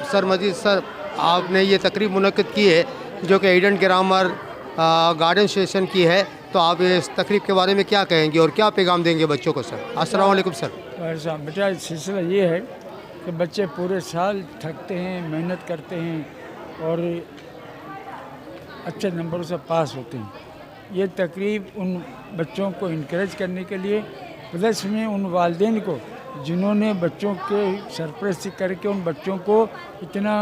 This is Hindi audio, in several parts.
सर मजीद सर, आपने ये तकरीब मुनक्किद की है जो कि ईडन ग्रामर गार्डन स्टेशन की है, तो आप इस तकरीब के बारे में क्या कहेंगे और क्या पैगाम देंगे बच्चों को सर? अस्सलाम वालेकुम सर। बेटा सिलसिला ये है कि बच्चे पूरे साल थकते हैं, मेहनत करते हैं और अच्छे नंबरों से पास होते हैं। ये तकरीब उन बच्चों को इनकरेज करने के लिए, प्लस में उन वालिदैन को जिन्होंने बच्चों के सरपरस्ती करके उन बच्चों को इतना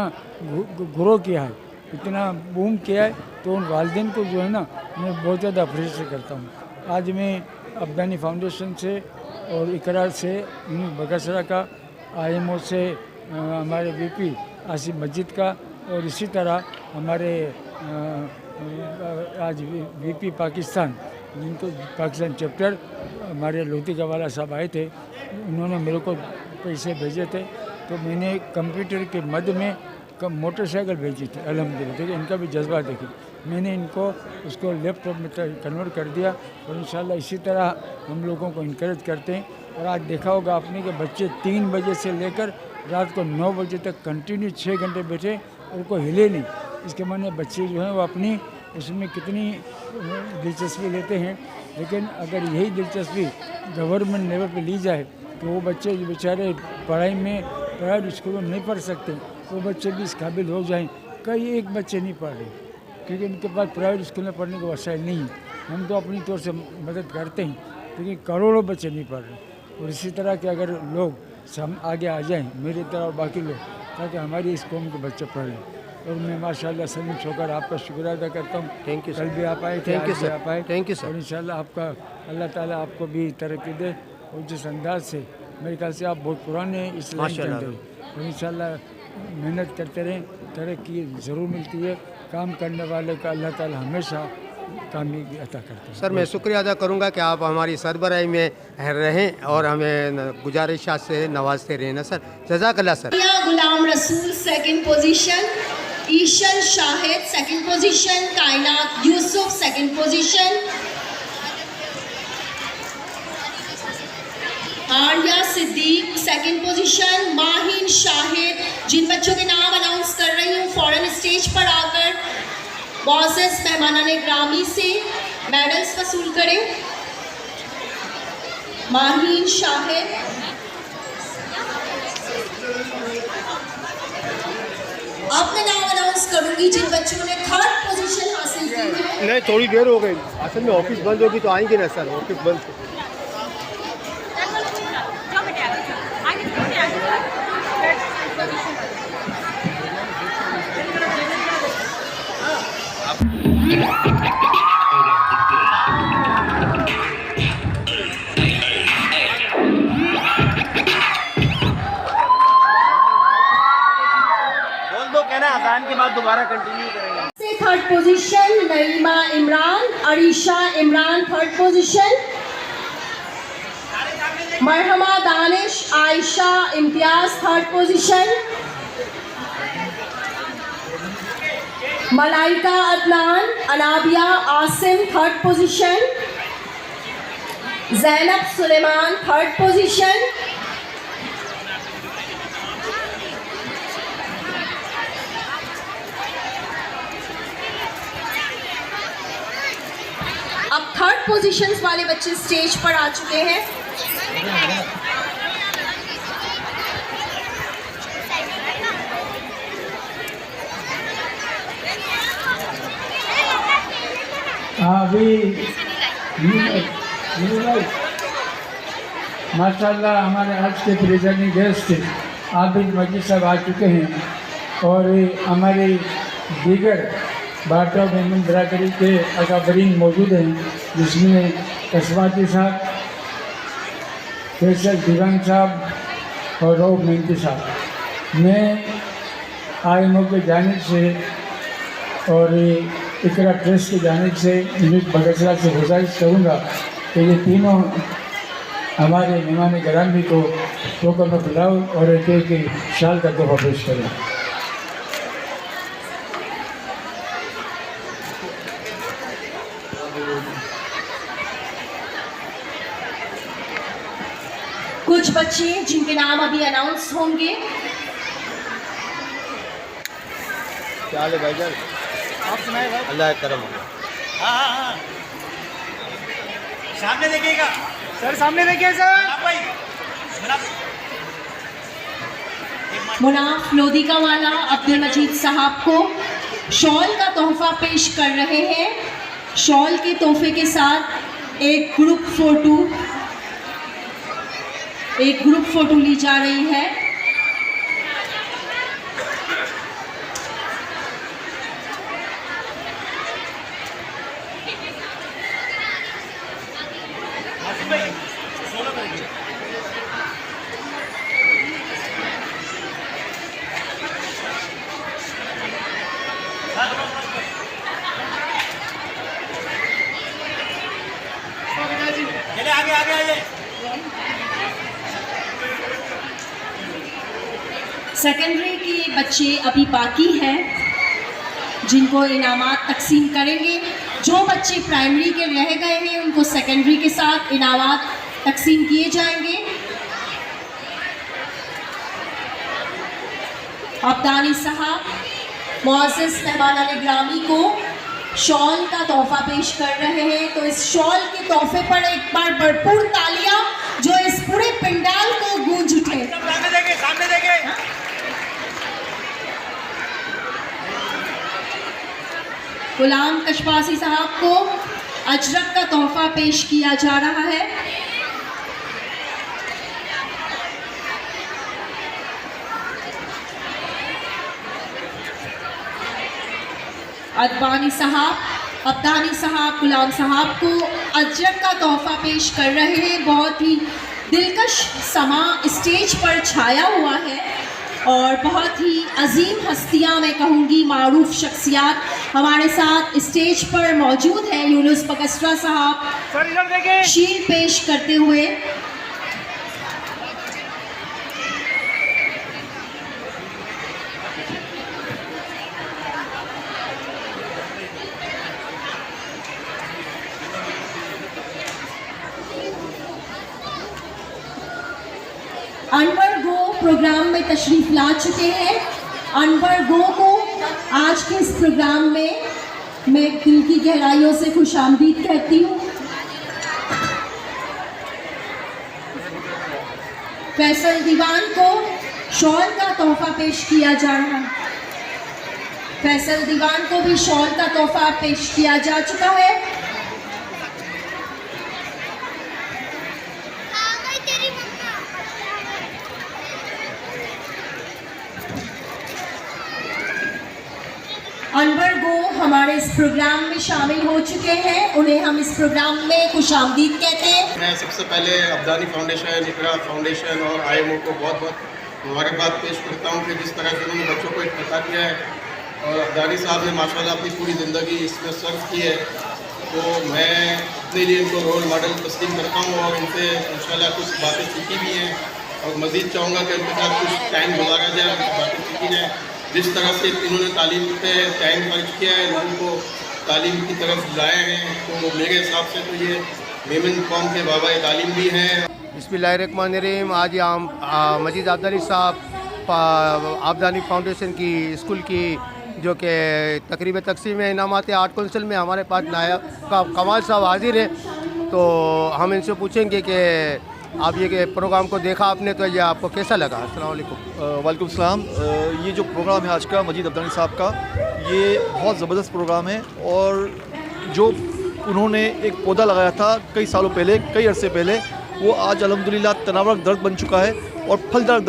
ग्रो किया है, इतना बूम किया है, तो उन वालिदैन को जो है ना, मैं बहुत ज़्यादा अप्रिशिएट करता हूँ। आज मैं अब्दानी फाउंडेशन से और इकरार से बगसरा का, IMO से हमारे VP आसिफ मस्जिद का, और इसी तरह हमारे आज VP पाकिस्तान, जिनको पाकिस्तान चैप्टर हमारे लोधी वाला साहब आए थे, उन्होंने मेरे को पैसे भेजे थे, तो मैंने कंप्यूटर के मद में मोटरसाइकिल भेजी थी। अल्हम्दुलिल्लाह देखिए इनका भी जज्बा देखिए, मैंने इनको उसको लैपटॉप में कन्वर्ट कर दिया, और इंशाल्लाह इसी तरह हम लोगों को इनकरेज करते हैं। और आज देखा होगा आपने कि बच्चे 3 बजे से लेकर रात को 9 बजे तक कंटिन्यू 6 घंटे बैठे और कोई हिले नहीं। इसके माने बच्चे जो हैं वो अपनी उसमें कितनी दिलचस्पी लेते हैं, लेकिन अगर यही दिलचस्पी गवर्नमेंट लेवल पे ली जाए तो वो बच्चे जो बेचारे पढ़ाई में प्राइवेट स्कूलों में नहीं पढ़ सकते, वो बच्चे भी इस काबिल हो जाएं। कई एक बच्चे नहीं पढ़ रहे क्योंकि उनके पास प्राइवेट स्कूल में पढ़ने का वसाइल नहीं है। हम तो अपनी तौर से मदद करते हैं, लेकिन करोड़ों बच्चे नहीं पढ़ रहे। और इसी तरह के अगर लोग हम आगे आ जाएं, मेरी तरह और बाकी लोग, ताकि हमारी इस कौम के बच्चे पढ़ें। और मैं माशाल्लाह सलीम होकर आपका शुक्रिया अदा करता हूँ। थैंक यू कल भी आप आए थे, थैंक यू आज भी सर, आप आए। Thank you sir. और इंशाल्लाह आपका अल्लाह ताला आपको भी तरक्की दे, और जिस अंदाज से मेरे ख्याल से आप बहुत पुराने इस लाइन के अंदर हैं, और इंशाल्लाह मेहनत करते रहें, तरक्की ज़रूर मिलती है। काम करने वाले का अल्लाह ताला हमेशा कामयाबी अता करते हैं। सर मैं शुक्रिया अदा करूँगा कि आप हमारी सरबराही में रहें और हमें गुजारिशात से नवाजते रहें ना सर। जज़ाकल्लाह sir. Ghulam Rasool second position, Ishan Shahid second position, Kainat Yusuf second position, Arya Siddique second position, Mahin Shahid. जिन बच्चों के नाम अनाउंस कर रही हूँ फौरन स्टेज पर आकर बॉसेस मेहमानाने ग्रामी से मेडल्स वसूल करें। माहिन शाहिद, अब मैं नाम अनाउंस करूंगी जिन बच्चों ने 3rd पोजीशन हासिल की है। नहीं थोड़ी देर हो गई, असल में ऑफिस बंद होगी तो आएंगे ना सर, ऑफिस बंद। बोल दो कहना, अजान के बाद दोबारा कंटिन्यू करेंगे। 3rd position Naima Imran, Arisha Imran 3rd position, Marhama Danish Ayesha Imtiaz 3rd position, Malaika Adnan Anabiya Asim 3rd position, Zainab Suleman 3rd position, अब 3rd पोजीशंस वाले बच्चे स्टेज पर आ चुके हैं। अभी माशाल्लाह हमारे आज के प्रेजेंटिंग गेस्ट आबिद मजीद साहब आ चुके हैं, और हमारे दीगर बाटा मेमन बरादरी के अकाबरीन मौजूद हैं, जिसमें कसवाती साहब, फैसल दीवान साहब और रऊफ मेहनती साहब। मैं IMO की जानिब से और इकरा ट्रस्ट की जानिब से बगसरा से गुजारिश करूँगा कि ये तीनों हमारे मेहमान ग्रामी को टोकन में बुलाओ और एक शाल का तोहफा पेश करें। कुछ बच्चे जिनके नाम अभी अनाउंस होंगे क्या हाल है भाईजान? आप सुनाए भाई। अल्लाह करम हो। हाँ हाँ हाँ, सामने देखिएगा सर, सामने देखिए सर। भाई मुनाफ लोधिका वाला अब्दुल मजीद साहब को शॉल का तोहफा पेश कर रहे हैं। शॉल के तोहफे के साथ एक ग्रुप फोटो ली जा रही है। चले आगे आगे आइए। सेकेंडरी के बच्चे अभी बाकी हैं जिनको इनामात तकसीम करेंगे। जो बच्चे प्राइमरी के रह गए हैं उनको सेकेंडरी के साथ इनामात तकसीम किए जाएंगे। अब्दानी साहब मुअज़्ज़ज़ मेहमानान ग्रामी को शॉल का तोहफा पेश कर रहे हैं। तो इस शॉल के तोहफे पर एक बार भरपूर तालियां जो इस पूरे पंडाल को गूंज उठे। सामने देखे, सामने देखे। गुलाम कशपासी साहब को अजरक का तोहफा पेश किया जा रहा है। अब्दानी साहब गुलाम साहब को अजरक का तोहफा पेश कर रहे हैं। बहुत ही दिलकश समा स्टेज पर छाया हुआ है और बहुत ही अजीम हस्तियां, मैं कहूँगी मारूफ शख्सियात हमारे साथ स्टेज पर मौजूद हैं। यूनुस बकस्ट्रा साहब सर इधर देखे। शील्ड पेश करते हुए अनवर गो प्रोग्राम में तशरीफ ला चुके हैं। अनवर गो को आज के इस प्रोग्राम में मैं दिल की गहराइयों से खुशामदीद कहती हूँ। फैसल दीवान को शॉल का तोहफा पेश किया जा रहा है। फैसल दीवान को भी शॉल का तोहफा पेश किया जा चुका है। अनवर गो हमारे इस प्रोग्राम में शामिल हो चुके हैं। उन्हें हम इस प्रोग्राम में खुशामदीद कहते हैं। मैं सबसे पहले अब्दानी फाउंडेशन, इकरा फाउंडेशन और IMO को बहुत बहुत मुबारकबाद पेश करता हूँ कि जिस तरह से उन्होंने बच्चों को इकट्ठा किया है। और अब्दानी साहब ने माशाल्लाह अपनी पूरी ज़िंदगी इसमें सर्व की है, तो मैं अपने लिए इनको रोल मॉडल तस्लीम करता हूँ और इनसे इंशाल्लाह कुछ बातें सीखी भी हैं और मज़ीद चाहूँगा कि उनके साथ कुछ टाइम गुजारा जाए, कुछ बातें सीखी जाए। जिस तरह से इन्होंने तालीम पे टाइम खर्च किया है, लोगों को तालीम की तरफ लाए हैं, तो मेरे हिसाब से तो ये मेमन कौम के बाबा तालीम भी हैं। बिस्मिल्लाहिर्रहमानिर्रहीम। आज यहाँ मजीद अब्दानी साहब अब्दानी फाउंडेशन की स्कूल की जो कि तकरीब तकसीम है इनामात आर्ट कौंसिल में हमारे पास नायब कमाल साहब हाजिर हैं। तो हम इनसे पूछेंगे कि आप ये प्रोग्राम को देखा आपने, तो ये आपको कैसा लगा? अस्सलाम वालेकुम। वालेकुम सलाम। ये जो प्रोग्राम है आज का मजीद अब्दानी साहब का, ये बहुत ज़बरदस्त प्रोग्राम है। और जो उन्होंने एक पौधा लगाया था कई सालों पहले, कई अरसे पहले, वो आज अल्हम्दुलिल्लाह तनावर दरख्त बन चुका है और फलदार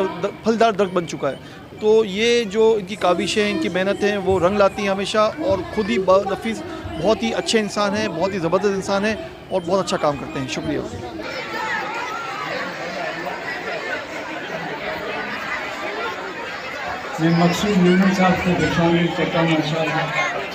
दरख्त बन चुका है। तो ये जो इनकी काविशें, इनकी मेहनत हैं, वो रंग लाती हैं हमेशा। और ख़ुद ही नफीस बहुत ही अच्छे इंसान हैं, बहुत ही ज़बरदस्त इंसान हैं और बहुत अच्छा काम करते हैं। शुक्रिया। मैं मकसूद यूनुस साहब को खुशामदीद कहता हूँ। माशाअल्लाह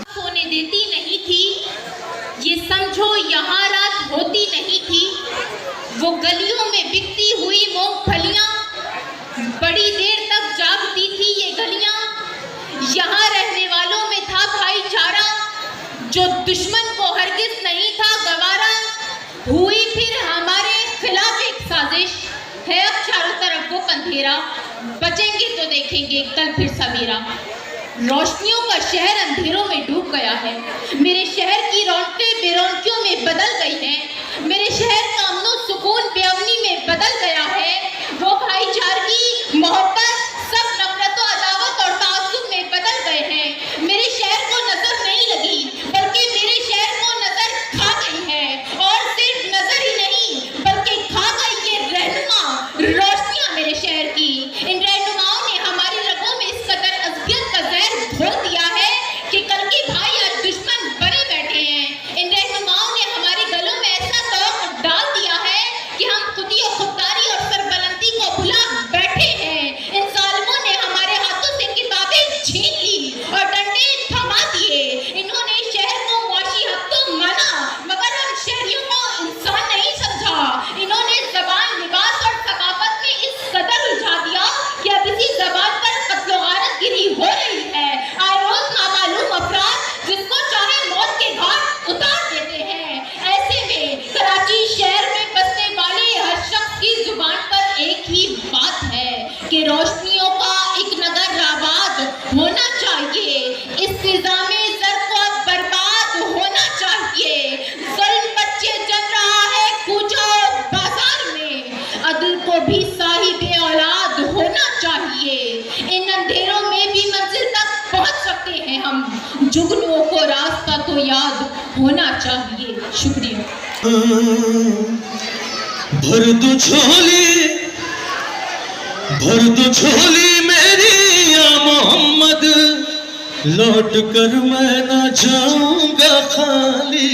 सोने देती नहीं थी, ये समझो यहाँ रात होती नहीं थी। वो गलियों में बिकती हुई मूंगफलियाँ, बड़ी देर तक जागती थी ये गलियाँ। यहाँ रहने वालों में था भाईचारा, जो दुश्मन को हरगिज नहीं था गवारा। हुई फिर हमारे खिलाफ एक साजिश, है अब चारों तरफ वो अंधेरा। बचेंगे तो देखेंगे कल फिर सवेरा। रोशनियों का शहर अंधेरों में डूब गया है। मेरे शहर की रौनकें बेरौनकियों में बदल गई हैं। मेरे शहर का अमन सुकून बेअमनी में बदल गया है। वो भाईचारगी, मोहब्बत सब नफरत और अदावत और तासुब में बदल गए हैं। मेरे शहर को नजर नहीं लगी, बल्कि मेरे शहर को नजर खा गई है। और सिर्फ नजर ही नहीं, बल्कि खा गई ये रहनुमा रोशनियां मेरे शहर की। इन रहनुमाओं ने हमारी रगों में इस कदर अज़ियत का जहर घोल दिया है कि कल के भाई आज दुश्मन बने बैठे हैं। इन रहनुमाओं ने हमारे गलों में ऐसा तौक डाल दिया है कि हम खुदी और खुददारी और सरबलंदी को भुला बैठे हैं। इन जालिमों ने हमारे हाथों से किताबें छीन ली और डंडे थमा दिए। इन्होंने शहर को मुआशी हक तो माना, मगर हम शहरियों को इंसान नहीं समझा। इन्होंने जबान, लिबास और सकाफत में इस कदर उलझा दिया कि अब इसी जबान पर कत्ल और गारतगिरी हो रही है। आए रोज नामालूम अफराद जिसको चाहे मौत के घाट उतार देते हैं। ऐसे में कराची शहर में बसने वाले हर शख्स की जुबान पर एक ही बात है कि रोशनियों का एक नगर आबाद होना चाहिए। इस निज़ामे ज़र को अब बर्बाद होना चाहिए। ज़ुल्म बच्चे जल रहा है कूचो बाजार में, अदल को भी साहिबे औलाद होना चाहिए। इन अंधेरों में भी मंजिल तक पहुंच सकते हैं हम, जुगनुओं को रास्ता तो याद होना चाहिए। शुक्रिया। भर दो झोली मेरी या मोहम्मद, लौट कर मैं ना जाऊंगा खाली।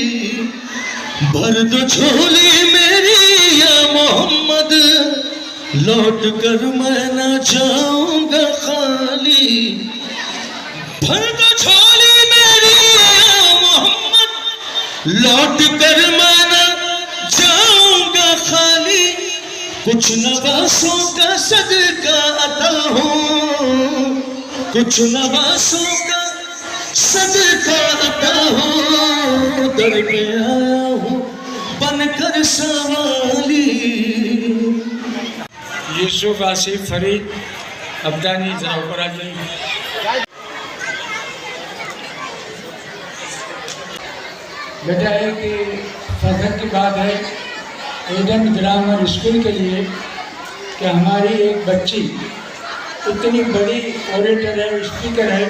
भर दो झोली मेरी या मोहम्मद, लौट कर मैं ना जाऊंगा खाली। भर दो झोली मेरी या मोहम्मद, लौट कर मैं ना जाऊंगा खाली। कुछ नवासों का सदका अता हूँ, कुछ नवासों का सदका अता हूँ। दर पे आया हूँ बनकर सवाली। यूसुफ आसिफ फरीद अब्दानी, जरा ऊपर आ जाइए। बेटा एक फख्र की बात है एडन ग्रामर स्कूल के लिए कि हमारी एक बच्ची इतनी बड़ी ऑरेटर है, स्पीकर है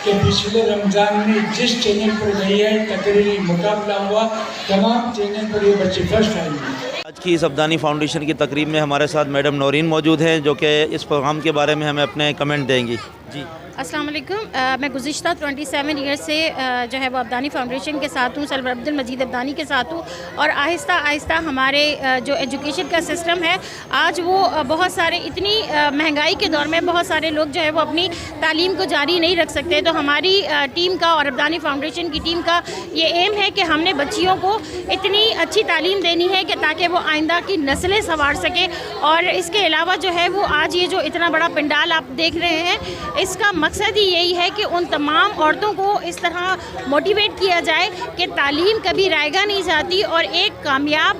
कि पिछले रमज़ान में जिस चैनल पर गई है तकरीरी मुकाबला हुआ, तमाम चैनल पर ये बच्चे फर्स्ट आई हैं। आज की इस अब्दानी फाउंडेशन की तकरीब में हमारे साथ मैडम नौरीन मौजूद हैं, जो कि इस प्रोग्राम के बारे में हमें अपने कमेंट देंगी। जी अस्सलाम वालेकुम। मैं गुज़िश्ता 27 ईयर से जो है वो अब्दानी फाउंडेशन के साथ हूँ, सर अब्दुल मजीद अब्दानी के साथ हूँ। और आहिस्ता आहिस्ता हमारे जो एजुकेशन का सिस्टम है आज वो बहुत सारे इतनी महंगाई के दौर में बहुत सारे लोग जो है वो अपनी तालीम को जारी नहीं रख सकते। तो हमारी टीम का और अब्दानी फाउंडेशन की टीम का ये एम है कि हमने बच्चियों को इतनी अच्छी तालीम देनी है कि ताकि वो आइंदा की नस्लें संवार सके। और इसके अलावा जो है वो आज ये जो इतना बड़ा पंडाल आप देख रहे हैं, इसका मकसद ही यही है कि उन तमाम औरतों को इस तरह मोटिवेट किया जाए कि तालीम कभी रायगा नहीं जाती और एक कामयाब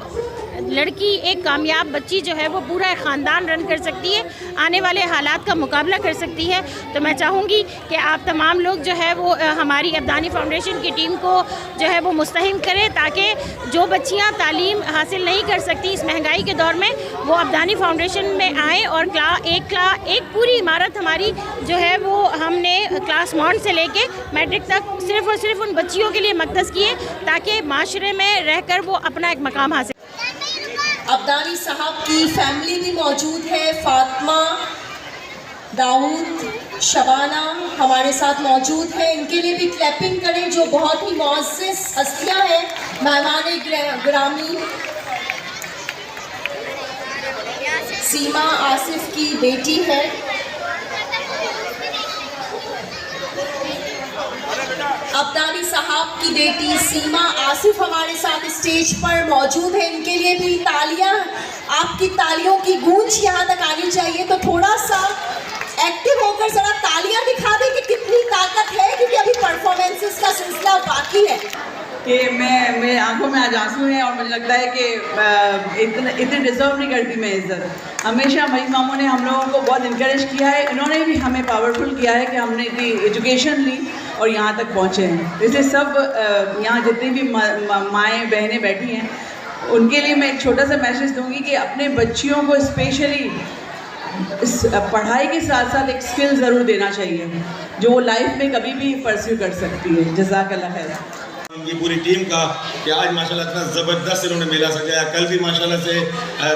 लड़की, एक कामयाब बच्ची जो है वो पूरा ख़ानदान रन कर सकती है, आने वाले हालात का मुकाबला कर सकती है। तो मैं चाहूँगी कि आप तमाम लोग जो है वो हमारी अब्दानी फाउंडेशन की टीम को जो है वो मुस्तहिम करें, ताकि जो बच्चियाँ तालीम हासिल नहीं कर सकती इस महंगाई के दौर में, वो अब्दानी फाउंडेशन में आएँ। और एक पूरी इमारत हमारी जो है वो हमने क्लास 1 से लेके मैट्रिक तक सिर्फ़ और सिर्फ उन बच्चियों के लिए मख्तस किए, ताकि माशरे में रहकर वो अपना एक मकाम हासिल। अब्दानी साहब की फैमिली भी मौजूद है, फातिमा, दाऊद, शबाना हमारे साथ मौजूद है। इनके लिए भी क्लैपिंग करें, जो बहुत ही मुअज़्ज़िज़ हस्तियाँ हैं, मेहमान ग्रामी। सीमा आसिफ की बेटी है। अब्दानी साहब की बेटी सीमा आसिफ हमारे साथ स्टेज पर मौजूद है। इनके लिए भी तालियां, आपकी तालियों की गूंज यहाँ तक आनी चाहिए। तो थोड़ा सा एक्टिव होकर जरा तालियां दिखा दें कि कितनी ताकत है, क्योंकि अभी परफॉर्मेंसेस का सिलसिला बाकी है। कि मेरे आंखों में आज आंसू हैं और मुझे लगता है कि इतने डिज़र्व नहीं करती मैं इज़्ज़त। हमेशा मई मामू ने हम लोगों को बहुत इनकरेज किया है, इन्होंने भी हमें पावरफुल किया है कि हमने इतनी एजुकेशन ली और यहाँ तक पहुँचे हैं। इसलिए सब यहाँ जितनी भी माएँ बहनें बैठी हैं, उनके लिए मैं एक छोटा सा मैसेज दूँगी कि अपने बच्चियों को स्पेशली इस पढ़ाई के साथ साथ एक स्किल ज़रूर देना चाहिए, जो वो लाइफ में कभी भी परस्यू कर सकती है। जज़ाकल्लाह खैर। उनकी पूरी टीम का कि आज माशाल्लाह इतना ज़बरदस्त इन्होंने मेला सजाया। कल भी माशाल्लाह से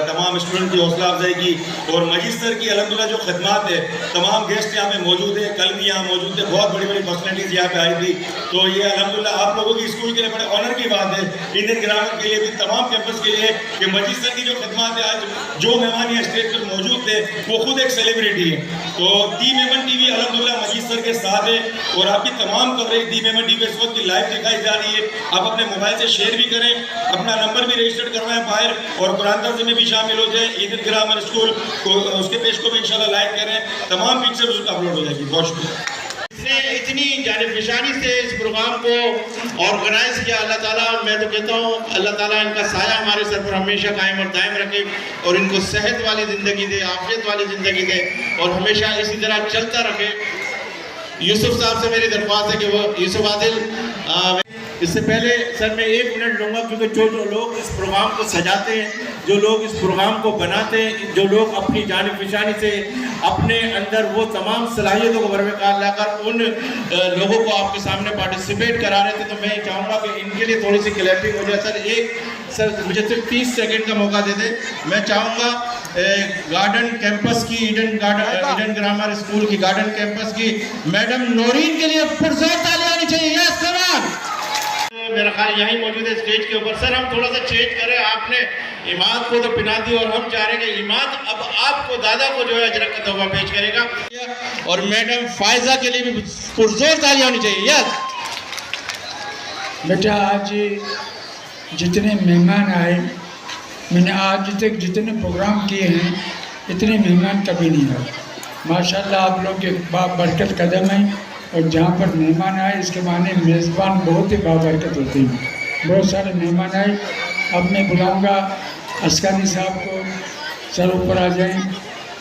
तमाम स्टूडेंट की हौसला अफजाई की और मजीद सर की अल्हम्दुलिल्लाह जो खिदमत है, तमाम गेस्ट यहाँ पे मौजूद है, कल भी यहाँ मौजूद थे, बहुत बड़ी बड़ी पर्सनैलिटीज़ यहाँ पे आई थी। तो ये अल्हम्दुलिल्लाह आप लोगों की स्कूल के लिए बड़े ऑनर की बात है, इंडियन ग्रामर के लिए भी, तमाम कैंपस के लिए, कि मजीद सर की जो खिदमत है, आज जो मेहमान यहाँ स्टेज पर मौजूद थे वो खुद एक सेलिब्रिटी है। तो D-Memon TV अल्हम्दुलिल्लाह मजीद सर के साथ है और आपकी तमाम कवरेज D-Memon TV इस वक्त की लाइव दिखाई जा रही है। आप अपने मोबाइल से शेयर भी करें, अपना नंबर भी रजिस्टर्ड करवाएं बाहर, और कुरान दर्स में भी शामिल हो जाए। ईदन ग्रामर स्कूल को उसके पेज को भी इंशाल्लाह लाइक करें, तमाम पिक्चर उसका अपलोड हो जाएगी। बहुत शुक्रिया। इतनी जानिब-निशानी से इस प्रोग्राम को ऑर्गेनाइज किया अल्लाह ताला, मैं तो कहता हूँ अल्लाह ताला इनका साया हमारे सर पर हमेशा कायम और दायम रखे और इनको सेहत वाली ज़िंदगी दे, आफियत वाली ज़िंदगी दे और हमेशा इसी तरह चलता रखे। यूसुफ साहब से मेरी दरख्वास्त है कि वो यूसुफ आदिल, इससे पहले सर मैं 1 मिनट लूँगा, क्योंकि जो लोग इस प्रोग्राम को सजाते हैं, जो लोग इस प्रोग्राम को बनाते हैं, जो लोग अपनी जानिब-निशानी से अपने अंदर वो तमाम सलाहियतों को बरकरार लाकर उन लोगों को आपके सामने पार्टिसिपेट करा रहे थे, तो मैं चाहूँगा कि इनके लिए थोड़ी सी क्लैपिंग हो जाए। सर मुझे सिर्फ 30 सेकेंड का मौका दे दें। मैं चाहूँगा गार्डन कैंपस की, ईडन ग्रामर स्कूल की गार्डन कैंपस की मैडम नौरीन के लिए पुरजोर तालियां आनी चाहिए। यस कमान। मेरा ख्याल यहीं मौजूद है स्टेज के ऊपर। सर हम थोड़ा सा चेंज करें, आपने इमाद को तो पिना दी और हम चाह रहे हैं कि इमाद अब आपको, दादा को जो है अजरक का तोहफा पेश करेगा। और मैडम फायजा के लिए भी पुरजोर तालियां होनी चाहिए। यस बेटा, आज जितने मेहमान आए, मैंने आज तक जितने प्रोग्राम किए हैं इतने मेहमान कभी नहीं आए। माशाल्लाह आप लोग के बाबरकत कदम है, और जहाँ पर मेहमान आए इसके माने मेज़बान बहुत ही बाबरकत होते हैं। बहुत सारे मेहमान आए। अब मैं बुलाऊंगा अस्कानी साहब को, सर ऊपर आ जाएं।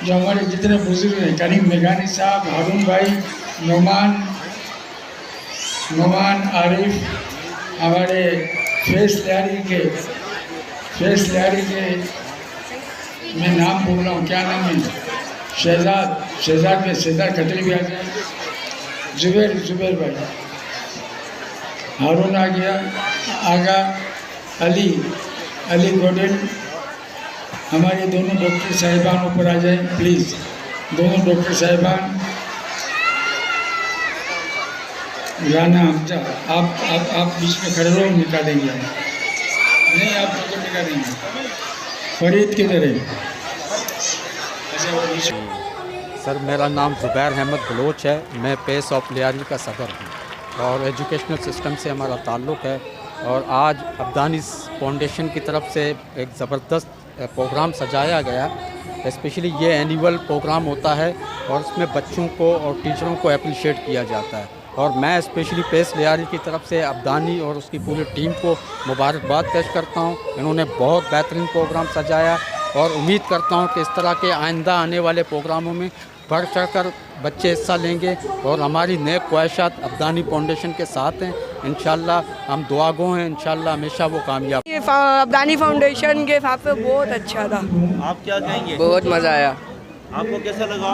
जो हमारे जितने बुजुर्ग हैं, करीम मेघानी साहब, हारून भाई, नोमान आरिफ, हमारे फेस लिहारी के मैं नाम बोल रहा हूँ, क्या नाम है, शहजाद खत्री भी आ जाए। जुबैर भाई, हारून आ गया, आगा अली गोडेन। हमारे दोनों डॉक्टर साहिबान ऊपर आ जाएं प्लीज़, दोनों डॉक्टर साहिबान। राना हमजा, आप बीच में खड़े रहो, निकालेंगे हम। नहीं, आप लोग निकालेंगे। फरीद किधर है? सर, मेरा नाम ज़ुबैर अहमद बलोच है। मैं पेस ऑफ लियारी का सदर हूँ और एजुकेशनल सिस्टम से हमारा ताल्लुक़ है। और आज अब्दानी फाउंडेशन की तरफ से एक ज़बरदस्त प्रोग्राम सजाया गया। स्पेशली ये एनुअल प्रोग्राम होता है और इसमें बच्चों को और टीचरों को अप्रिशिएट किया जाता है। और मैं स्पेशली पेस लियारी की तरफ से अब्दानी और उसकी पूरी टीम को मुबारकबाद पेश करता हूँ। इन्होंने बहुत बेहतरीन प्रोग्राम सजाया और उम्मीद करता हूँ कि इस तरह के आइंदा आने वाले प्रोग्रामों में बढ़ चढ़ कर बच्चे हिस्सा लेंगे और हमारी नेक ख्वाहिशात अब्दानी फाउंडेशन के साथ हैं। इंशाल्लाह हम दुआ गो हैं, इंशाल्लाह हमेशा वो कामयाब। ये अब्दानी फाउंडेशन के हिसाब से बहुत अच्छा था। आप क्या कहेंगे? बहुत मज़ा आया। आपको कैसा लगा?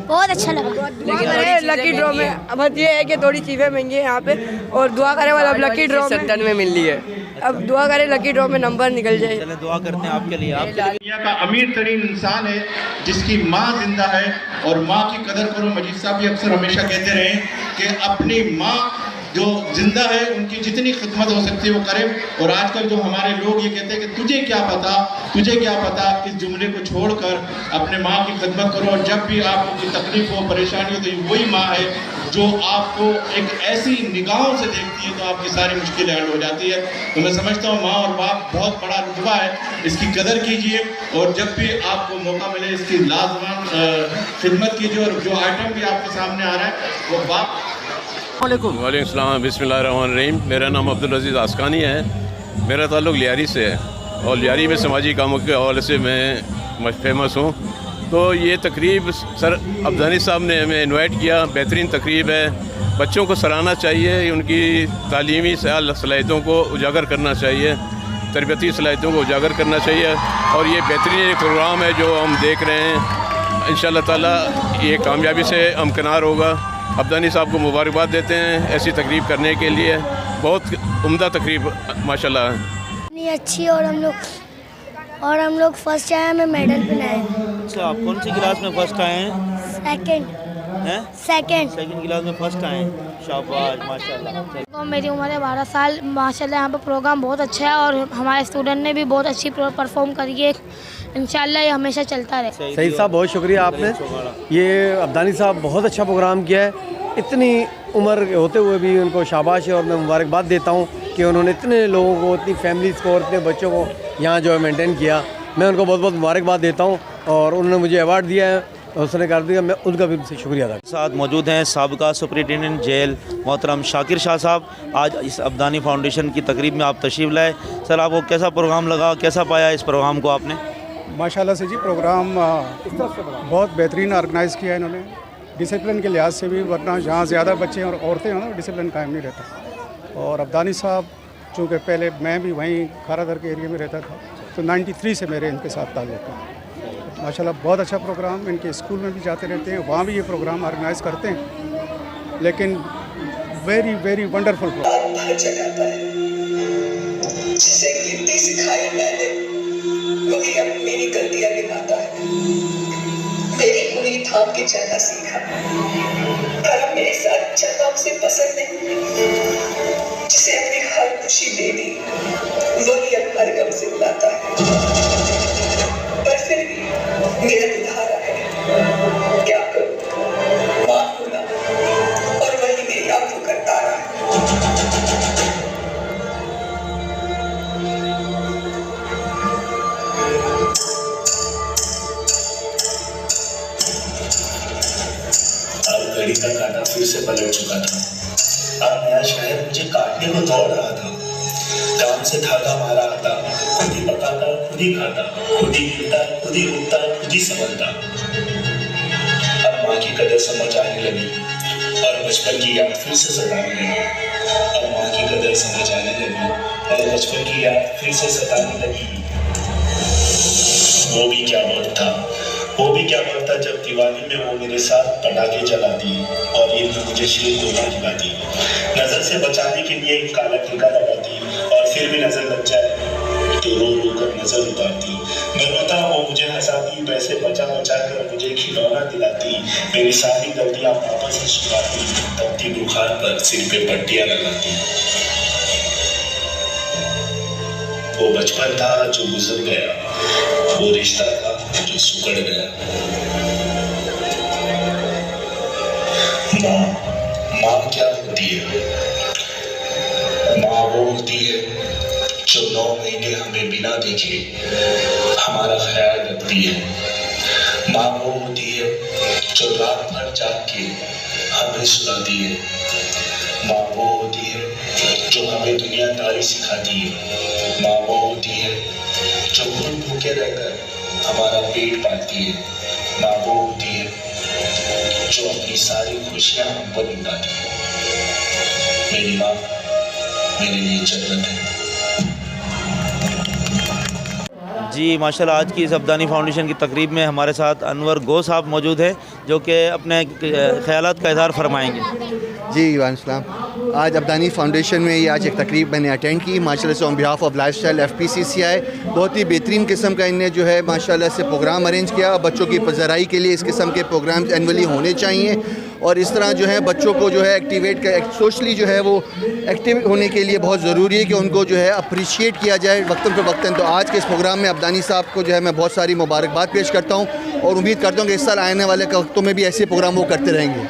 बहुत अच्छा लगा। लेकिन लकी ड्रॉ में अब ये है कि थोड़ी चीज़ें महंगी हैं यहाँ पे, और दुआ करें वाला अब लकी ड्रॉ 70 में मिल रही है। अब दुआ करें लकी ड्रॉ में नंबर निकल जाए। चलें दुआ करते हैं आपके लिए। दुनिया का अमीर तरीन इंसान है जिसकी माँ जिंदा है, और माँ की कदर करो। मजीद साहब भी अक्सर हमेशा कहते रहे कि अपनी माँ जो जिंदा है उनकी जितनी खिदमत हो सकती है वो करें। और आजकल जो हमारे लोग ये कहते हैं कि तुझे क्या पता, इस जुमले को छोड़कर अपने माँ की खिदमत करो। और जब भी आपको कोई तकलीफ हो, परेशानी हो, तो ये वही माँ है जो आपको एक ऐसी निगाहों से देखती है तो आपकी सारी मुश्किलें हल हो जाती है। तो मैं समझता हूँ माँ और बाप बहुत बड़ा रुतबा है, इसकी कदर कीजिए। और जब भी आपको मौका मिले इसकी लाजवाब खिदमत कीजिए। और जो आइटम भी आपके सामने आ रहा है वो बाप। वालेकुम सलाम, बिस्मिल्लाहिर्रहमानिर्रहीम। मेरा नाम अब्दुल अजीज़ आसकानी है। मेरा ताल्लुक़ लियारी से है और लियारी में समाजी कामों के हवाले से मैं फेमस हूँ। तो ये तकरीब सर अब्दानी साहब ने हमें इनवाइट किया, बेहतरीन तकरीब है। बच्चों को सराहना चाहिए, उनकी तालीमी सलाहियतों को उजागर करना चाहिए, तरबियती सलाहियतों को उजागर करना चाहिए। और ये बेहतरीन एक प्रोग्राम है जो हम देख रहे हैं। इंशाअल्लाह ताला ये कामयाबी से हमकिनार होगा। अब्दानी साहब को मुबारकबाद देते हैं ऐसी तकरीब करने के लिए। बहुत उम्दा तकरीब माशाल्लाह है। इतनी अच्छी, और हम लोग फर्स्ट आए, हमें मेडल भी लाए। अच्छा, आप कौन सी क्लास में फर्स्ट आए हैं? सेकंड क्लास में फर्स्ट आए हैं। शाबाश माशाल्लाह। मेरी उम्र है 12 साल। माशाल्लाह यहाँ पर प्रोग्राम बहुत अच्छा है और हमारे स्टूडेंट ने भी बहुत अच्छी परफॉर्म करी है। इंशाल्लाह ये हमेशा चलता रहे। सईद साहब बहुत शुक्रिया आपने, ये अब्दानी साहब बहुत अच्छा प्रोग्राम किया है। इतनी उम्र होते हुए भी उनको शाबाश है और मैं मुबारकबाद देता हूँ कि उन्होंने इतने लोगों को, इतनी फैमिलीज़ को और इतने बच्चों को यहाँ जो है मेंटेन किया। मैं उनको बहुत बहुत मुबारकबाद देता हूँ और उन्होंने मुझे अवार्ड दिया है, उसने कर दिया, मैं उनका भी शुक्रिया अदा। साथ मौजूद हैं साबिका सुपरिटेंडेंट जेल मोहतरम शाकिर शाह साहब। आज इस अब्दानी फाउंडेशन की तकरीब में आप तशरीफ़ लाए। सर, आपको कैसा प्रोग्राम लगा, कैसा पाया इस प्रोग्राम को आपने? माशाल्लाह से जी, प्रोग्राम बहुत बेहतरीन ऑर्गेनाइज़ किया है इन्होंने, डिसिप्लिन के लिहाज से भी। वरना जहाँ ज़्यादा बच्चे और औरतें हो ना, डिसिप्लिन कायम नहीं रहता। और अब्दानी साहब चूँकि पहले मैं भी वहीं खारादर के एरिया में रहता था, तो 93 से मेरे इनके साथ ताल्लुक़ है। माशाल्लाह बहुत अच्छा प्रोग्राम। इनके स्कूल में भी जाते रहते हैं, वहाँ भी ये प्रोग्राम ऑर्गेनाइज़ करते हैं। लेकिन वेरी वेरी वंडरफुल प्रोग्राम। जिसे गिनती सिखाई मैंने वही अब मेरी गलतियां गिनाता है। मेरी उंगली थाम के चलना सीखा और अब मेरे साथ चलना उसे पसंद नहीं। जिसे अपनी हर खुशी दे दी वही अब हर गम से बुलाता है। पर फिर भी मेरा उधारा है, क्या करूं, माफ होना और वही मेरी आंखों का तारा है। घड़ी का कांटा फिर से पलट चुका था। अब नया शायर मुझे काटने को दौड़ रहा था। काम से धागा मारा आता, खुद ही पकाता, खुद ही खाता, खुद ही गिरता, खुद ही उठता, खुद ही संभलता। अब माँ की कदर समझ आने लगी और बचपन की याद फिर से सताने लगी। अब माँ की कदर समझ आने लगी और बचपन की याद फिर से सताने लगी। वो भी क्या वक्त था वो भी क्या बोलता जब दिवाली में वो मेरे साथ पटाखे जलाती और ईद में मुझे शीर कोरमा खिलाती, नजर से बचाने के लिए एक काला टीका लगाती और फिर भी नजर लग जाए तो रो रो कर नजर उतारती। मैं रोता वो मुझे हंसाती, पैसे बचा बचा कर मुझे खिलौना दिलाती, मेरी सारी गलतियां वापस से छुपाती, तपती बुखार पर सिर पे पट्टियां लगाती। वो बचपन था जो गुजर गया, वो रिश्ता था जो सुकड़ गया। माँ क्या होती है? माँ वो होती है जो 9 महीने हमें बिना देखे हमारा ख्याल रखती है। माँ वो होती है जो रात भर जाग के हमें सुलाती है। माँ वो होती है जो हमें दुनियादारी सिखाती है। माँ वो होती है जो खुद भूखे रहकर हमारा पेट पालती है। माँ वो होती है जो अपनी सारी खुशियाँ हम पर लुटाती है। मेरी माँ मेरे लिए जन्नत है। जी माशाल्लाह, आज की इस अब्दानी फाउंडेशन की तकरीब में हमारे साथ अनवर गो साहब मौजूद हैं जो कि अपने ख्यालात का इज़हार फरमाएंगे। जी वालेकुम। आज अब्दानी फाउंडेशन में ये आज एक तकरीब मैंने अटेंड की माशाल्लाह से on behalf of lifestyle FPCCI। बहुत ही बेहतरीन किस्म का इनने जो है माशाल्लाह से प्रोग्राम अरेंज किया। बच्चों की पज़राई के लिए इस किस्म के प्रोग्राम्स एनुअली होने चाहिए और इस तरह जो है बच्चों को जो है एक्टिवेट कर सोशली जो है वो एक्टिव होने के लिए बहुत ज़रूरी है कि उनको जो है अप्रिशिएट किया जाए वक्तन पर वक्तन। तो आज के इस प्रोग्राम में अब्दानी साहब को जो है मैं बहुत सारी मुबारकबाद पेश करता हूँ और उम्मीद करता हूँ कि इस साल आने वाले वक्तों में भी ऐसे प्रोग्राम वो करते रहेंगे।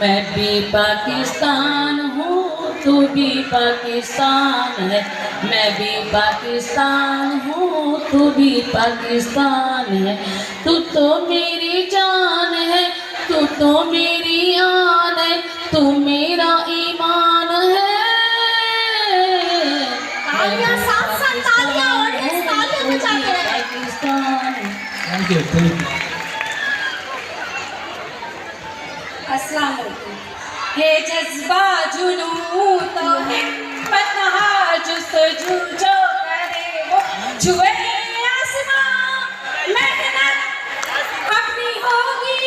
मैं भी पाकिस्तान हूँ, तू भी पाकिस्तान है। मैं भी पाकिस्तान हूँ, तू भी पाकिस्तान है। तू तो मेरी जान है, तू तो मेरी आन है, तू मेरा ईमान है। तालियां साथ साथ तालियां और इस तालियां बजाते रहे। Thank you. अस्सलाम वालेकुम। ये जज्बा जुनून तो है पतहा जुस्तजू जो करे वो जुए आसमां मेहनत अपनी होगी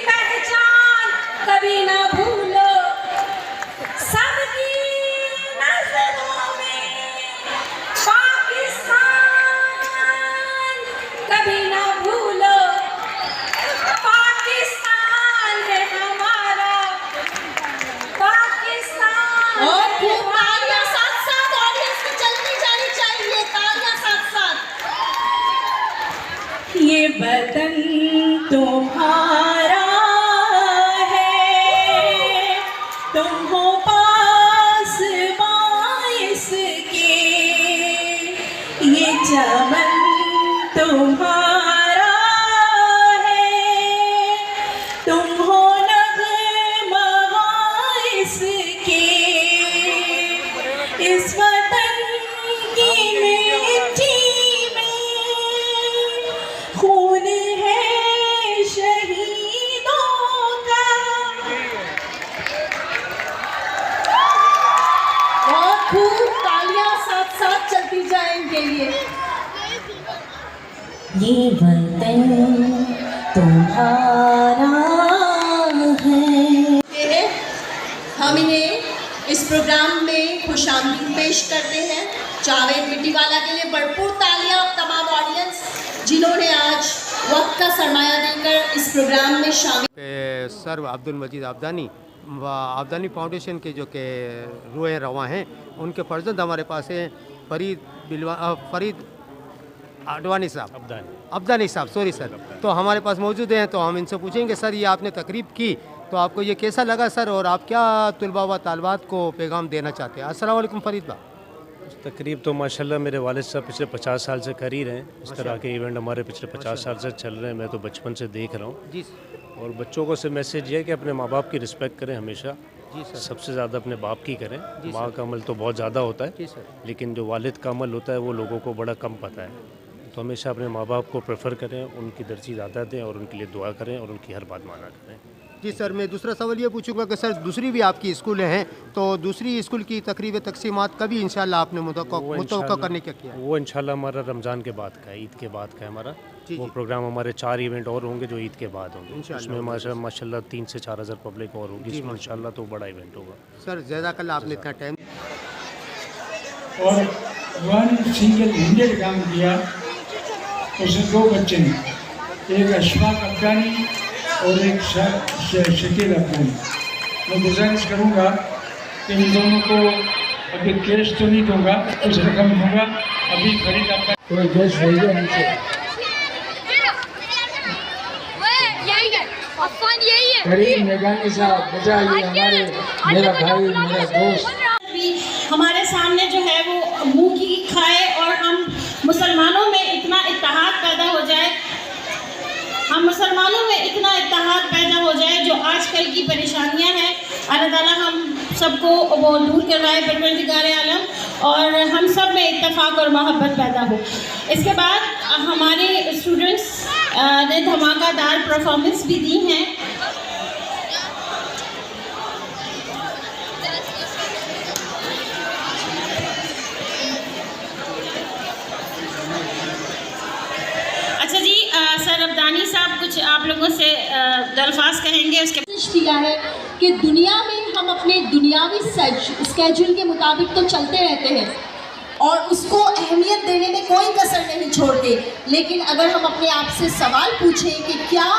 पहचान कभी ना भूलो सबकी नजरों में पाकिस्तान कभी ना भूलो और खूब तालियां साथ साथ ऑडियंस को चलती जानी चाहिए। तालियां साथ साथ। ये वतन तुम्हारा है, तुम हो पास बाइस के तुम्हारा है, तुम हो नग़्मा इसके, इस वतन की मिट्टी में खून है शहीदों का। बहुत खूब, तालियां साथ साथ चलती जाए इनके लिए। ये वतन तुम्हारा है। हम इन्हें इस प्रोग्राम में खुशामदीद पेश करते हैं। जावेद मिट्टीवाला के लिए भरपूर तालियां। तमाम ऑडियंस जिन्होंने आज वक्त का सरमाया देकर इस प्रोग्राम में शामिल। सर अब्दुल मजीद अब्दानी व अब्दानी फाउंडेशन के जो कि रूए रवा हैं, उनके फर्जंद हमारे पास हैं फरीद अडवानी साहब, अब्दानी साहब, सॉरी सर। तो हमारे पास मौजूद हैं, तो हम इनसे पूछेंगे सर ये आपने तकरीब की तो आपको ये कैसा लगा सर, और आप क्या तलबा व तालबात को पैगाम देना चाहते हैं। अस्सलाम वालेकुम फरीद भाई। तकरीब तो माशाल्लाह मेरे वालिद साहब पिछले 50 साल से कर ही रहे हैं। इस तरह के इवेंट हमारे पिछले 50 साल से चल रहे हैं। मैं तो बचपन से देख रहा हूँ जी। और बच्चों को से मैसेज ये है कि अपने माँ बाप की रिस्पेक्ट करें हमेशा जी सर। सबसे ज़्यादा अपने बाप की करें। जी माँ सर। का अमल तो बहुत ज़्यादा होता जी है, सर। लेकिन जो वालिद का अमल होता है वो लोगों को बड़ा कम पता है। तो हमेशा अपने माँ बाप को प्रेफर करें, उनकी दर्जी ज़्यादा दें और उनके लिए दुआ करें और उनकी हर बात माना करें। जी सर, मैं दूसरा सवाल ये पूछूंगा कि सर दूसरी भी आपकी स्कूलें हैं, तो दूसरी स्कूल की तकरीब तकसीमात कभी इंशाल्लाह आपने मुतवक्का करने क्या किया? वो इंशाल्लाह हमारा रमज़ान के बाद का है, ईद के बाद का है हमारा वो प्रोग्राम। हमारे 4 इवेंट और होंगे जो ईद के बाद होंगे। उसमें माशाल्लाह 3 से 4 हज़ार पब्लिक और होगी इसमें इंशाल्लाह, तो बड़ा इवेंट होगा। सर जज़ाकल्लाह, आपने इतना टाइम। और वन सिंगल हैंडेड काम किया, उसमें 2 बच्चे हैं, एक अशफाक अब्दानी और एक शकील अब्दानी। मैं गुजारिश करूँगा कि इन दोनों को अभी कैश तो नहीं दूँगा, कुछ रकम दूँगा। अभी फरीद अब्दानी कोई गैस भेजे हमसे। फरीद मेघानी साहब बजाइए, मेरा भाई, मेरा दोस्त। हमारे सामने जो है वो मुंह की खाए और हम मुसलमानों में इतना इत्तेहाद पैदा हो जाए, जो आजकल की परेशानियां हैं, अल्लाह ताला हम सबको वो दूर करवाए परवरदिगार आलम, और हम सब में इत्तेफाक और मोहब्बत पैदा हो। इसके बाद हमारे स्टूडेंट्स ने धमाकेदार परफॉर्मेंस भी दी हैं। अच्छा जी, सर अब्दानी साहब कुछ आप लोगों से अल्फाज कहेंगे उसके। दिया है कि दुनिया में हम अपने दुनियावी स्केड्यूल के मुताबिक तो चलते रहते हैं और उसको अहमियत देने में कोई कसर नहीं छोड़ते, लेकिन अगर हम अपने आप से सवाल पूछें कि क्या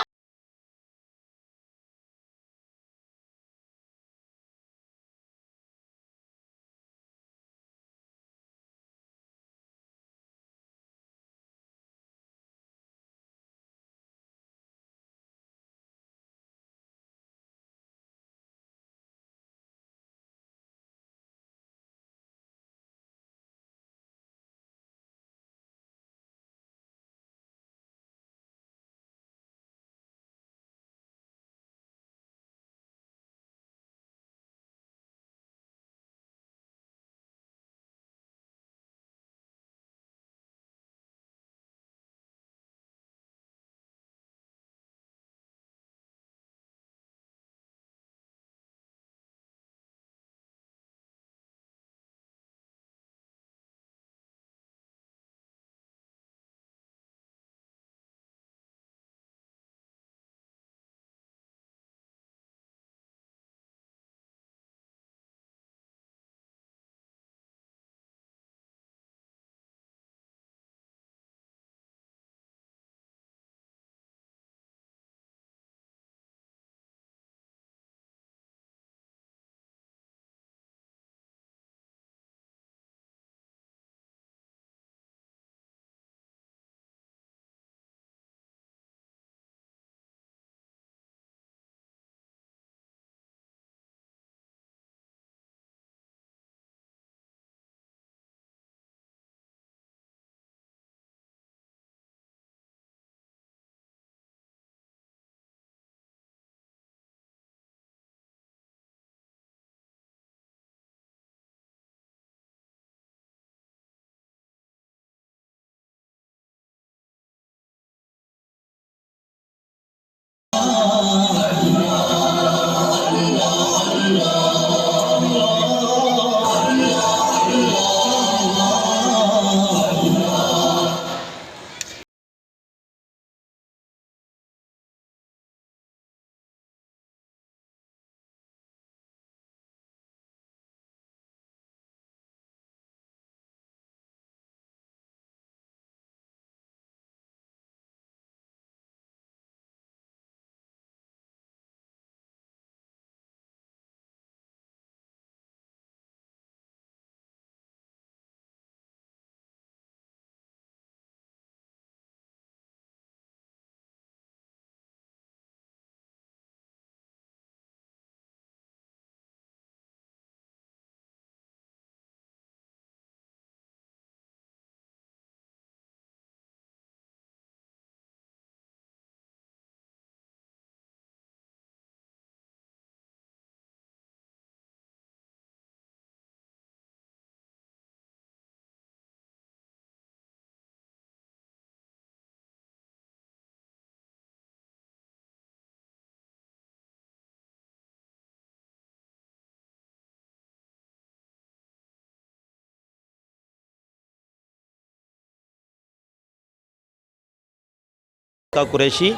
का कुरैशी,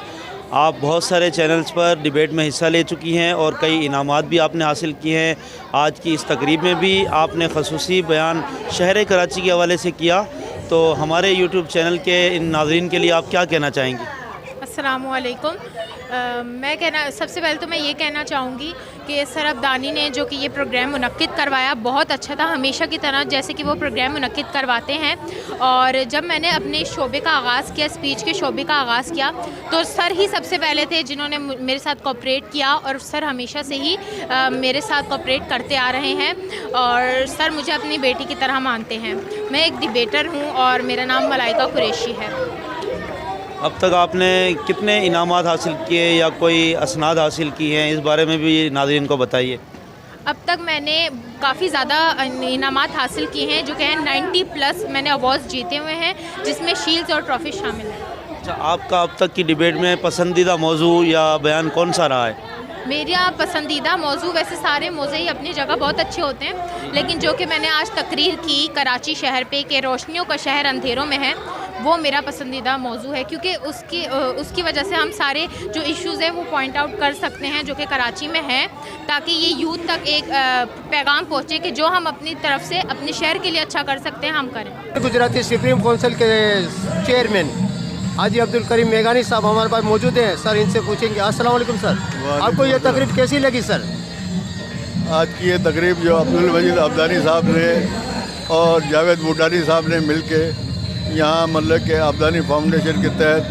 आप बहुत सारे चैनल्स पर डिबेट में हिस्सा ले चुकी हैं और कई इनामात भी आपने हासिल किए हैं। आज की इस तकरीब में भी आपने खसूसी बयान शहर कराची के हवाले से किया, तो हमारे यूट्यूब चैनल के इन नाज़रीन के लिए आप क्या कहना चाहेंगी? अस्सलामुअलैकुम। मैं सबसे पहले तो मैं ये कहना चाहूँगी कि सर अब्दानी ने जो कि ये प्रोग्राम मुनक्किद करवाया बहुत अच्छा था, हमेशा की तरह जैसे कि वो प्रोग्राम मुनक्किद करवाते हैं। और जब मैंने अपने शोबे का आगाज़ किया, स्पीच के शोबे का आगाज़ किया, तो सर ही सबसे पहले थे जिन्होंने मेरे साथ कोऑपरेट किया और सर हमेशा से ही मेरे साथ कोऑपरेट करते आ रहे हैं और सर मुझे अपनी बेटी की तरह मानते हैं। मैं एक डिबेटर हूँ और मेरा नाम मलाइका कुरैशी है। अब तक आपने कितने इनामात हासिल किए या कोई असनाद हासिल की हैं, इस बारे में भी नाज़रीन को बताइए। अब तक मैंने काफ़ी ज़्यादा इनामात हासिल किए हैं, जो कि हैं 90+ मैंने अवार्ड्स जीते हुए हैं, जिसमें शील्ड्स और ट्रॉफी शामिल हैं। अच्छा, आपका अब तक की डिबेट में पसंदीदा मौजू या बयान कौन सा रहा है? मेरा पसंदीदा मौजू, वैसे सारे मौज़े ही अपनी जगह बहुत अच्छे होते हैं, लेकिन जो कि मैंने आज तकरीर की कराची शहर पे कि रोशनियों का शहर अंधेरों में है, वो मेरा पसंदीदा मौजू है, क्योंकि उसकी वजह से हम सारे जो इश्यूज़ हैं वो पॉइंट आउट कर सकते हैं जो कि कराची में हैं, ताकि ये यूथ तक एक पैगाम पहुँचे कि जो हम अपनी तरफ से अपने शहर के लिए अच्छा कर सकते हैं हम करें। गुजराती सुप्रीम काउंसिल के चेयरमैन हाजी अब्दुल करीम मेघानी साहब हमारे पास मौजूद हैं। सर इनसे पूछेंगे। अस्सलाम वालेकुम सर, आपको ये तकरीब कैसी लगी सर? आज की ये तकरीब जो अब्दुल मजीद अब्दानी साहब ने और जावेद भूटानी साहब ने मिल के यहाँ मतलब कि अब्दानी फाउंडेशन के तहत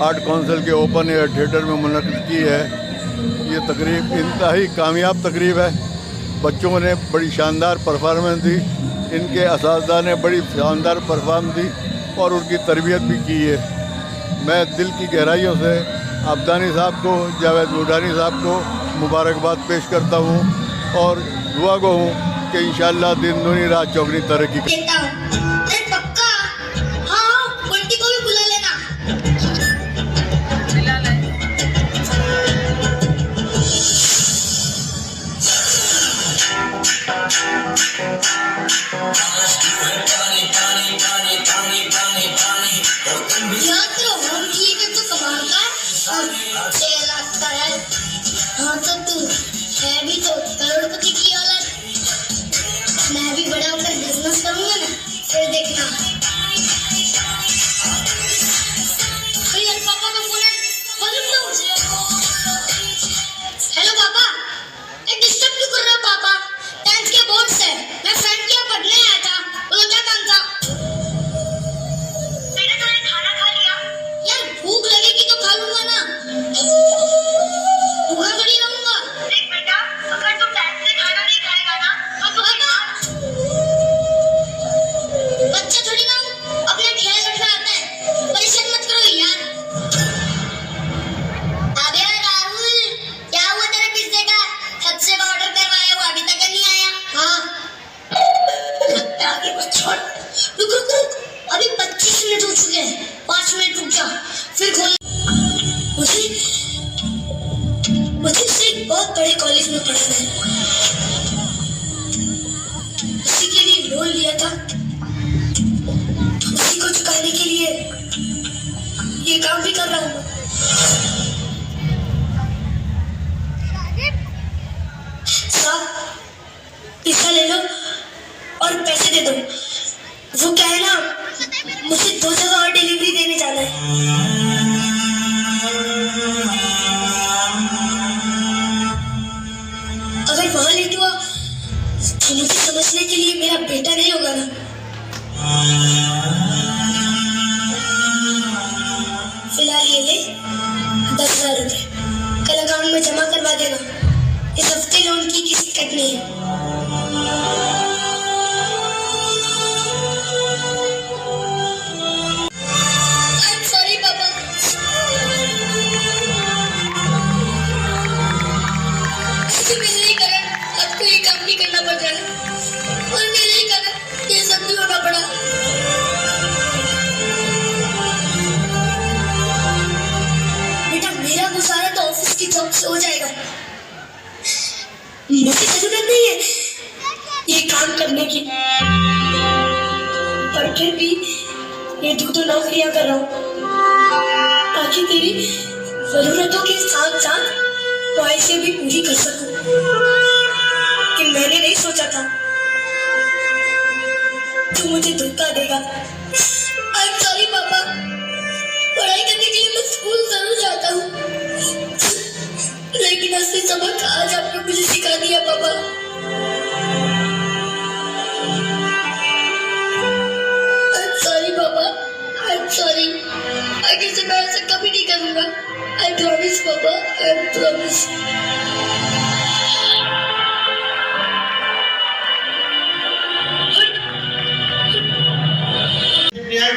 आर्ट काउंसिल के ओपन एयर थिएटर में मुनक़िद की है। ये तकरीब इंतहाई कामयाब तकरीब है। बच्चों ने बड़ी शानदार परफॉर्मेंस दी, इनके असातिज़ा ने बड़ी शानदार परफॉर्मेंस दी और उनकी तरबियत भी की है। मैं दिल की गहराइयों से अब्दानी साहब को, जावेद भूटानी साहब को मुबारकबाद पेश करता हूँ और दुआ को हूँ कि इंशाअल्लाह दिन दूनी रात चौगनी तरक्की करें। हाँ तो तू है भी तो करोड़पति की औलाद। मैं भी बड़ा होकर बिजनेस करूंगा ना, फिर देखना। पापा का फोन है, हेलो पापा, एक डिस्टर्ब क्यों कर रहे हो पापा? 10th के बोर्ड्स है, मैं फ्रेंड के यहाँ पढ़ने आया था। बोलो क्या काम था? मैंने तो खाना खा लिया। यार भूख लगेगी तो खा लूंगा ना, भूखा थोड़ी रहूंगा। देख बेटा, अगर तुम टाइम से खाना नहीं खाएगा ना तो बच्चा थोड़ी ना हूँ, अपना ख्याल रखना आता है। परेशान मत करो यार। अबे राहुल, क्या हुआ तेरे पिज्जे का? कब से ऑर्डर करवाया हुआ, अभी तक नहीं आया? हाँ आगे बस छोड़। रुक रुक रुक, अभी 25 मिनट हो चुके हैं, 5 मिनट रुक जा फिर खोल। मुझे एक बहुत बड़े कॉलेज में पढ़ना है, उसी के लिए लोन लिया था, उसी को चुकाने के लिए ये काम भी कर रहा हूँ। साहब पैसा ले लो और पैसे दे दो। वो क्या है ना, मुझे 2 जगह और डिलीवरी देने जाना है। अगर वहां लेट हुआ तो मुझे समझने के लिए मेरा बेटा नहीं होगा ना। फिलहाल ये ले 10,000 रुपए, कल अकाउंट में जमा करवा देना। इस हफ्ते लोन की किस्त कटनी है। सॉरी पापा। आपको ये काम नहीं करना पड़ रहा है और मेरे ही कारण ये सब भी होना पड़ा। बेटा मेरा गुजारा तो ऑफिस की जॉब से हो जाएगा, मुझे जरूरत नहीं है ये काम करने की, पर फिर भी ये 2 नौकरियां कर रहा हूँ ताकि तेरी जरूरतों के साथ साथ ख्वाहिशें भी पूरी कर सकूं। कि मैंने नहीं सोचा था तू मुझे धोखा देगा। आई एम सॉरी पापा, पढ़ाई करने के लिए मैं स्कूल जरूर जाता हूँ, लेकिन असली सबक आज आपने मुझे सिखा दिया पापा। आई एम सॉरी पापा, आई एम सॉरी। आगे से मैं ऐसा कभी नहीं करूँगा। आई प्रॉमिस पापा, आई प्रॉमिस।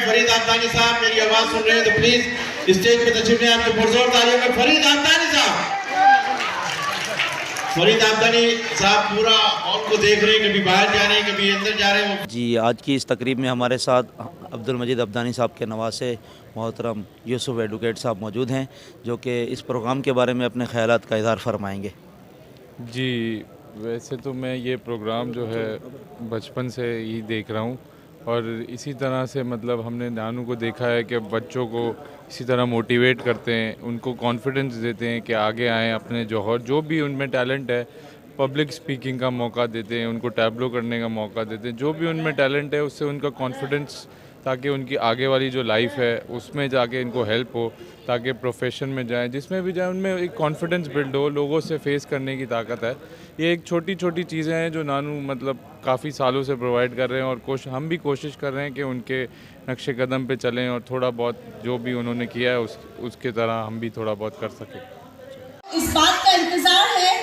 फरीद आब्दानी साहब मेरी आवाज सुन रहे हैं तो प्लीज स्टेज पे तशरीफ ले। आपके पुरजोर तालियों में फरीद आब्दानी साहब। फरीद आब्दानी साहब पूरा हॉल को देख रहे हैं, कभी बाहर जा रहे हैं, कभी अंदर जा रहे हैं। जी, आज की इस तकरीब में हमारे साथ अब्दुल मजीद अब्दानी साहब के नवासे मोहतरम यूसुफ एडवोकेट साहब मौजूद हैं, जो कि इस प्रोग्राम के बारे में अपने ख़यालात का इज़हार फरमाएंगे। जी, वैसे तो मैं ये प्रोग्राम जो है बचपन से ही देख रहा हूँ और इसी तरह से मतलब हमने नानू को देखा है कि बच्चों को इसी तरह मोटिवेट करते हैं, उनको कॉन्फिडेंस देते हैं कि आगे आएँ, अपने जो भी उनमें टैलेंट है, पब्लिक स्पीकिंग का मौका देते हैं, उनको टैबलो करने का मौका देते हैं, जो भी उनमें टैलेंट है उससे उनका कॉन्फिडेंस, ताकि उनकी आगे वाली जो लाइफ है उसमें जाके इनको हेल्प हो, ताकि प्रोफेशन में जाएं, जिसमें भी जाएं उनमें एक कॉन्फिडेंस बिल्ड हो, लोगों से फेस करने की ताकत है। ये एक छोटी छोटी चीज़ें हैं जो नानू मतलब काफ़ी सालों से प्रोवाइड कर रहे हैं और हम भी कोशिश कर रहे हैं कि उनके नक्शे कदम पे चलें और थोड़ा बहुत जो भी उन्होंने किया है उसके तरह हम भी थोड़ा बहुत कर सकें। इस बात का इंतजार है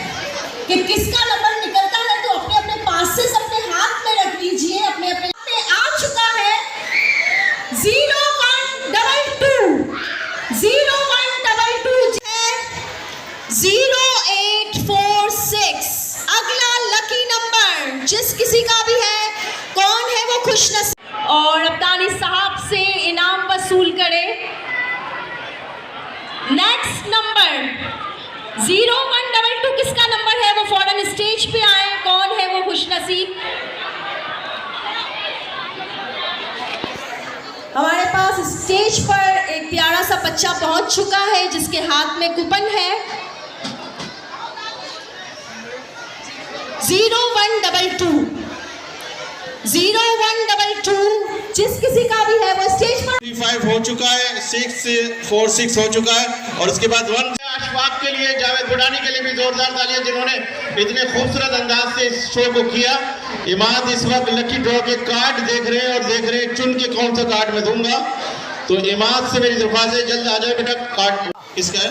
कि किसका नंबर निकलता है, तो अपने अपने पासेस अपने हाथ में रख लीजिए। अपने अपने आ चुका है 0122 0122 0846। अगला लकी नंबर जिस किसी का भी है, कौन है वो खुशनसीब और अब्दानी साहब से इनाम वसूल करे। नेक्स्ट नंबर 0122 किसका नंबर है, वो फौरन स्टेज पे आए। कौन है वो खुशनसीब? हमारे पास स्टेज पर एक प्यारा सा बच्चा पहुंच चुका है जिसके हाथ में कूपन है 0122 जिस किसी का भी है वो स्टेज पर। 35 हो चुका है, 646 हो चुका है और उसके बाद 1 अशफाक के लिए, जावेद बुडानी के लिए भी जोरदार तालियां जिन्होंने इतने खूबसूरत अंदाज से इस शो को किया। इमाद इस वक्त लकी ड्रॉ के कार्ड देख रहे हैं और देख रहे हैं चुन के कौन सा कार्ड मैं दूंगा। तो इमाद से मेरी दरख्वास्त है जल्द आ जाए बेटा, कार्ड इसका है।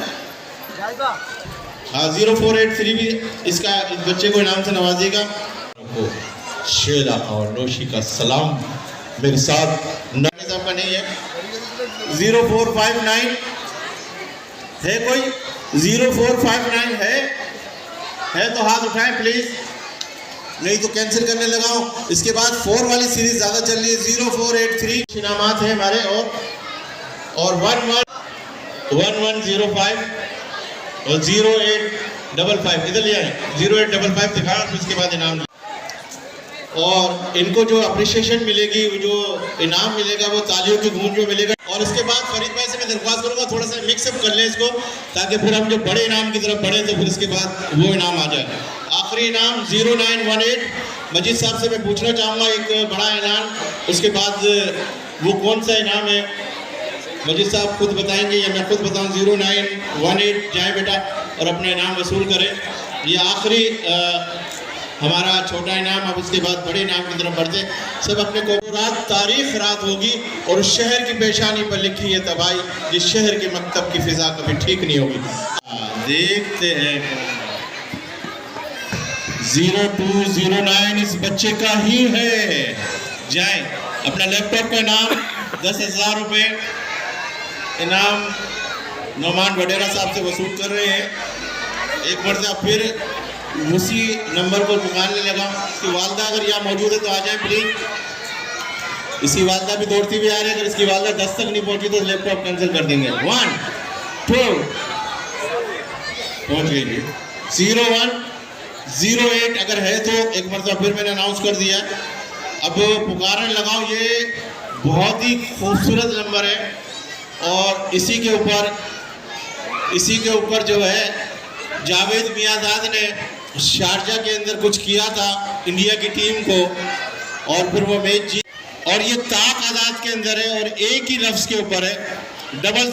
हाँ, 0483 भी इसका, इस बच्चे को इनाम से नवाजिएगा। शेरा और नोशी का सलाम मेरे साथ साहब का नहीं है। 0459 है कोई? 0459 है तो हाथ उठाएं प्लीज, नहीं तो कैंसिल करने लगाओ। इसके बाद 4 वाली सीरीज ज्यादा चल रही है। 0483 इनामात है हमारे और 1105 और 0855 इधर ले आए। 0855 दिखाओ, फिर उसके बाद इनाम। और इनको जो अप्रिशिएशन मिलेगी, जो इनाम मिलेगा, वो तालियों की गूंज में मिलेगा। और उसके बाद फरीद भाई से मैं दरख्वास्त करूंगा थोड़ा सा मिक्सअप कर लें इसको, ताकि फिर हम जो बड़े इनाम की तरफ बढ़े तो फिर इसके बाद वो इनाम आ जाए। आखिरी इनाम 0918 मजीद साहब से मैं पूछना चाहूँगा एक बड़ा इनाम, उसके बाद वो कौन सा इनाम है मजीद साहब खुद बताएंगे या मैं खुद बताऊँ? 0918 जाए बेटा और अपना इनाम वसूल करें। ये आखिरी हमारा छोटा इनाम, अब उसके बाद बड़े इनाम की तरफ बढ़ते। सब अपने को रात तारीख रात होगी और उस शहर की पेशानी पर लिखी है तबाही, जिस शहर के मकतब की फिजा कभी ठीक नहीं होगी। देखते हैं 0209 इस बच्चे का ही है। जाए अपना लैपटॉप का इनाम 10,000 रुपये इनाम नौमान वडेरा साहब से वसूल कर रहे हैं। एक मरतबा फिर उसी नंबर को पुकारने लगा कि वालदा अगर यहाँ मौजूद है तो आ जाए प्लीज। इसकी वालदा भी दौड़ती हुई आ रही है, अगर इसकी वालदा 10 तक नहीं पहुंची तो लैपटॉप कैंसिल कर देंगे। 1 2 पहुंच गई। 0108 अगर है तो एक मरतबा फिर मैंने अनाउंस कर दिया। अब पुकारने लगाओ, ये बहुत ही खूबसूरत नंबर है और इसी के ऊपर जो है जावेद मियाँजाद ने शारजा के अंदर कुछ किया था इंडिया की टीम को, और फिर वो मैच जीत, और ये ताक आजाद के अंदर है और एक ही लफ्ज़ के ऊपर है, डबल